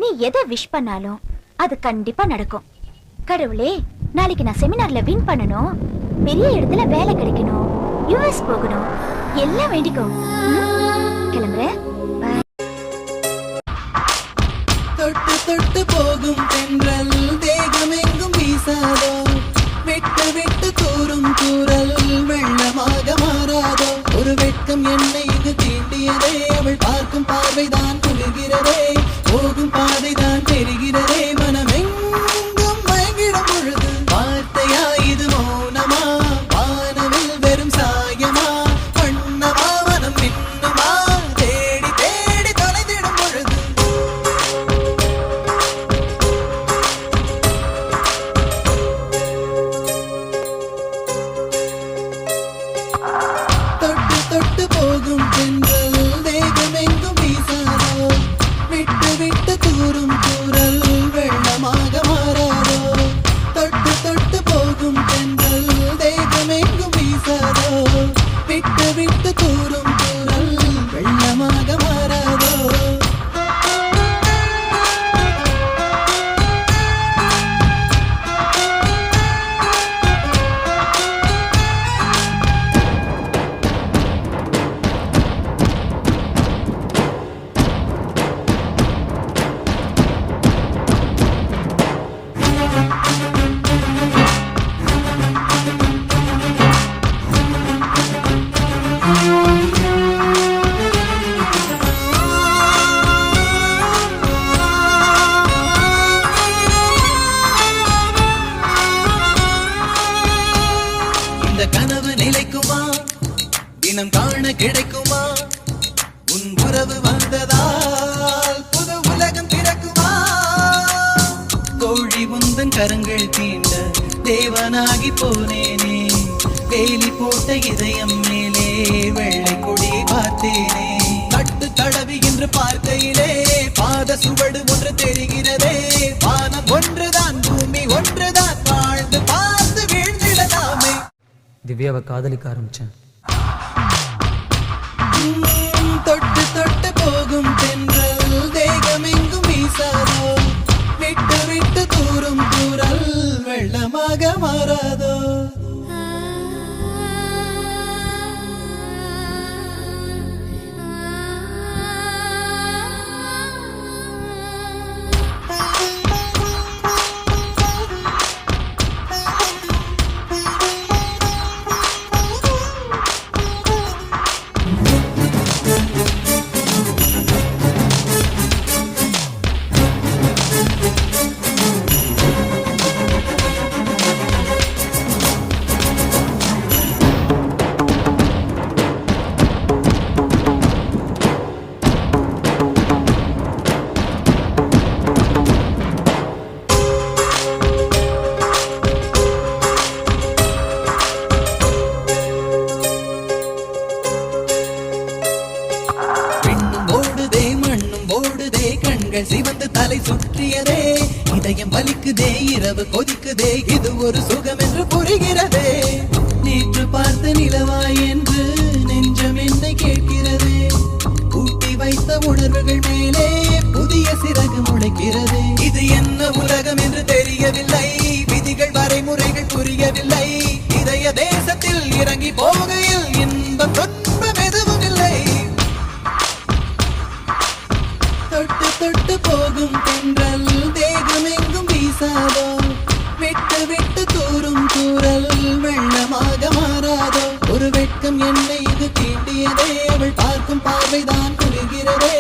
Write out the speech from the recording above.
நீ எதை விஷ் பண்ணாலும் அது கண்டிப்பா நடக்கும். கடவுளே, நாளைக்கு நான் செமினார்ல வின் பண்ணணும், பெரிய இடத்துல வேலை கிடைக்கணும், யுஎஸ் போகணும், எல்லாம் வேண்டிக்கோ. கிளம்புறேன். தொட்டு தொட்டு போகும் தென்றல் தேகம் எங்கும் வீசாதோ, விட்டு விட்டு தூரும் தூரல் வெள்ளமாக மாறாதோ. ஒரு வெட்கம் என்னை இது தீண்டியதே, அவள் பார்க்கும் பார்வைதான் குளிர்கிறதே, போகும் பாதைதான் தெரிகிறதே. மனமெங்கும் மயங்கிடும் பொழுது வார்த்தையா இது மௌனமா, வானவில் வெறும் சாயமா, வண்ணமா மனம் மின்னுமா, தேடி தேடி தொலைந்திடும் பொழுது. தொட்டு தொட்டு போகும் தென்றல் தேகம் எங்கும் வீசாதோ, விட்டு விட்டு தூரும் தூரல் வெள்ளமாக மாறாதோ. தொட்டு தொட்டு போகும் தென்றல் தேகம் எங்கும் வீசாதோ, விட்டு விட்டு தூரும் தூரல் வெள்ளமாக மாறாதோ. இந்த கனவு நிலைக்குமா, தினம் காண கிடைக்குமா, உன் உறவு வந்ததால் புது உலகம் பிறக்குமா. கோழி உந்தன் கரங்கள் தீண்ட தேவனாகி போனேனே, வேலி போட்ட இதயம் மேலே வெள்ளை கொடியை பார்த்தேனே. கட்டு தடவுகின்ற பார்க்கையிலே பாத சுவடு ஒன்று தெரிகிறதே, வானம் ஒன்றுதான் பூமி ஒன்றுதான், வாழ்ந்து பார்த்து வீழ்ந்திடலாமே. திவ்யாவை காதலிக்க ஆரம்பிச்சேன். தொட்டு தொட்டு போகும் தென்றல் தேகம் எங்கும் வீசாதோ, விட்டு விட்டு தூரும் தூரல் வெள்ளமாக மாறாதோ. கண்கள் சிவந்து தலை சுற்றியதே, இதயம் வலிக்குதே, இரவு கொதிக்குதே, இது ஒரு சுகம் என்று புரிகிறதே. நேற்று பார்த்த நிலவாய் என்று நெஞ்சம் என்னை கேட்கிறதே, கூட்டி வைத்த உணர்வுகள் மேலே புதிய சிறகு முளைக்கிறதே. இது என்ன உலகம் என்று தெரியவில்லை, விதிகள் வரைமுறைகள் புரியவில்லை, இதய தேசத்தில் இறங்கி போகையில் இன்பம் துன்பம் எதுவும் இல்லை. தொட்டு தொட்டு போகும் தென்றல் தேகம் எங்கும் வீசாதோ, விட்டு விட்டு தூரும் தூரல் வெள்ளமாக மாறாதோ. ஒரு வெட்கம் என்னை இது தீண்டியதே, அவள் பார்க்கும் பார்வைதான் குளிர்கிறதே,